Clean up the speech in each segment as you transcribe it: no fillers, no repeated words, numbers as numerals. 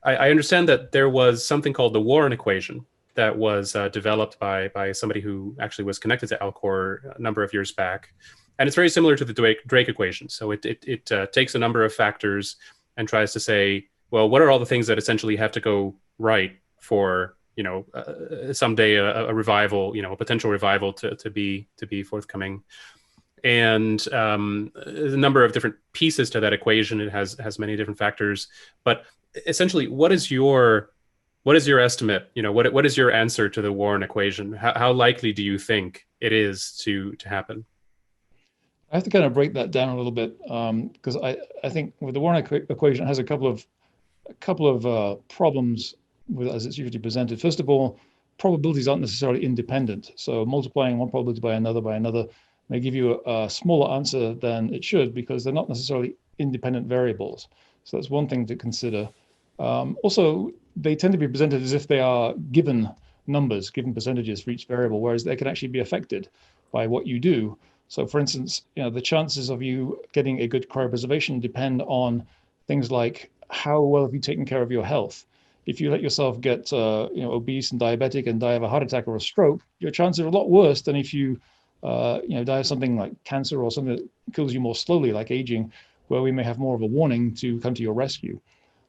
I understand that there was something called the Warren equation that was developed by somebody who actually was connected to Alcor a number of years back. And it's very similar to the Drake equation. So it takes a number of factors and tries to say, well, what are all the things that essentially have to go right for, someday a revival, a potential revival to be forthcoming. And there's a number of different pieces to that equation. It has many different factors, but essentially, what is your estimate? What is your answer to the Warren equation? How likely do you think it is to happen? I have to kind of break that down a little bit because I think with the Warren equation, it has a couple of problems as it's usually presented. First of all, probabilities aren't necessarily independent. So multiplying one probability by another may give you a smaller answer than it should because they're not necessarily independent variables. So that's one thing to consider. Also, they tend to be presented as if they are given numbers, given percentages for each variable, whereas they can actually be affected by what you do. So for instance, the chances of you getting a good cryopreservation depend on things like how well have you taken care of your health. If you let yourself get obese and diabetic and die of a heart attack or a stroke, your chances are a lot worse than if you die of something like cancer or something that kills you more slowly, like aging, where we may have more of a warning to come to your rescue.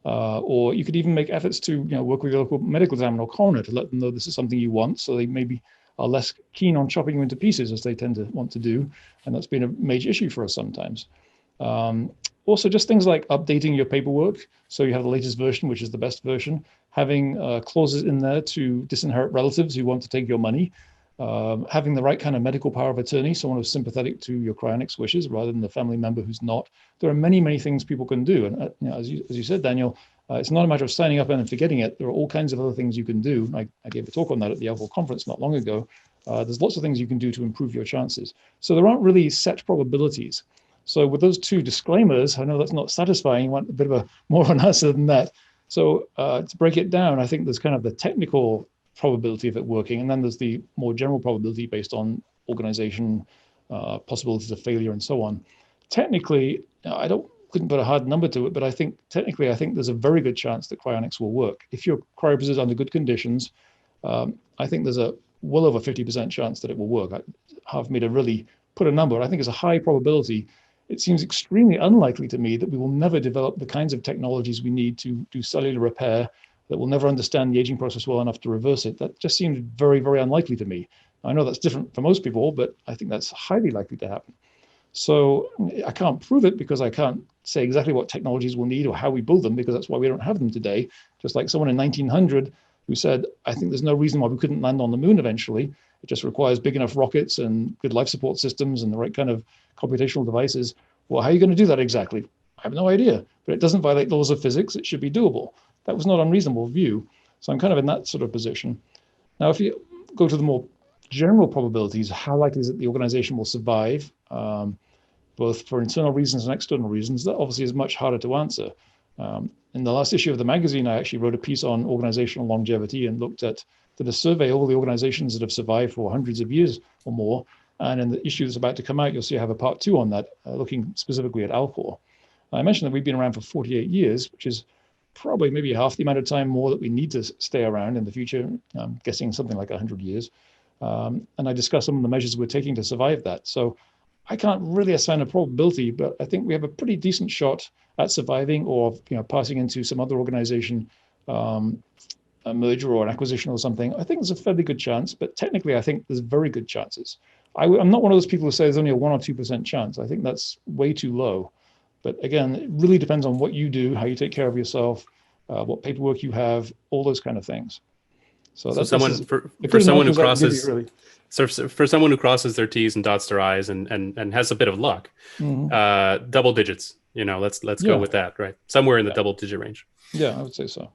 Or you could even make efforts to work with your local medical examiner or coroner to let them know this is something you want, so they maybe are less keen on chopping you into pieces as they tend to want to do, and that's been a major issue for us sometimes. Also, just things like updating your paperwork so you have the latest version, which is the best version, having clauses in there to disinherit relatives who want to take your money, having the right kind of medical power of attorney, someone who's sympathetic to your cryonics wishes rather than the family member who's not. There are many, many things people can do. And as you said, Daniel, it's not a matter of signing up and then forgetting it. There are all kinds of other things you can do. I gave a talk on that at the Alcor conference not long ago. There's lots of things you can do to improve your chances. So there aren't really set probabilities. So with those two disclaimers, I know that's not satisfying. You want a bit of a more of an answer than that. So to break it down, I think there's kind of the technical probability of it working, and then there's the more general probability based on organization, possibilities of failure, and so on. Technically, couldn't put a hard number to it, but I think there's a very good chance that cryonics will work. If your cryopreserved under good conditions, I think there's a well over 50% chance that it will work. I have made a really put a number. I think it's a high probability. It seems extremely unlikely to me that we will never develop the kinds of technologies we need to do cellular repair, that we'll never understand the aging process well enough to reverse it. That just seems very, very unlikely to me. I know that's different for most people, but I think that's highly likely to happen. So I can't prove it because I can't say exactly what technologies we'll need or how we build them, because that's why we don't have them today. Just like someone in 1900 who said, I think there's no reason why we couldn't land on the moon eventually. It just requires big enough rockets and good life support systems and the right kind of computational devices. Well, how are you going to do that exactly? I have no idea, but it doesn't violate laws of physics. It should be doable. That was not an unreasonable view. So I'm kind of in that sort of position. Now, if you go to the more general probabilities, how likely is it the organization will survive, both for internal reasons and external reasons, that obviously is much harder to answer. In the last issue of the magazine, I actually wrote a piece on organizational longevity and did a survey of all the organizations that have survived for hundreds of years or more. And in the issue that's about to come out, you'll see I have a part 2 on that, looking specifically at Alcor. I mentioned that we've been around for 48 years, which is probably maybe half the amount of time more that we need to stay around in the future. I'm guessing something like 100 years. And I discussed some of the measures we're taking to survive that. So I can't really assign a probability, but I think we have a pretty decent shot at surviving or passing into some other organization, a merger or an acquisition or something. I think there's a fairly good chance, but technically I think there's very good chances. I'm not one of those people who say there's only a 1 or 2% chance. I think that's way too low. But again, it really depends on what you do, how you take care of yourself, what paperwork you have, all those kind of things. For someone who crosses their T's and dots their I's and has a bit of luck, double digits. Let's go with that, right? Somewhere in the double digit range. Yeah, I would say so.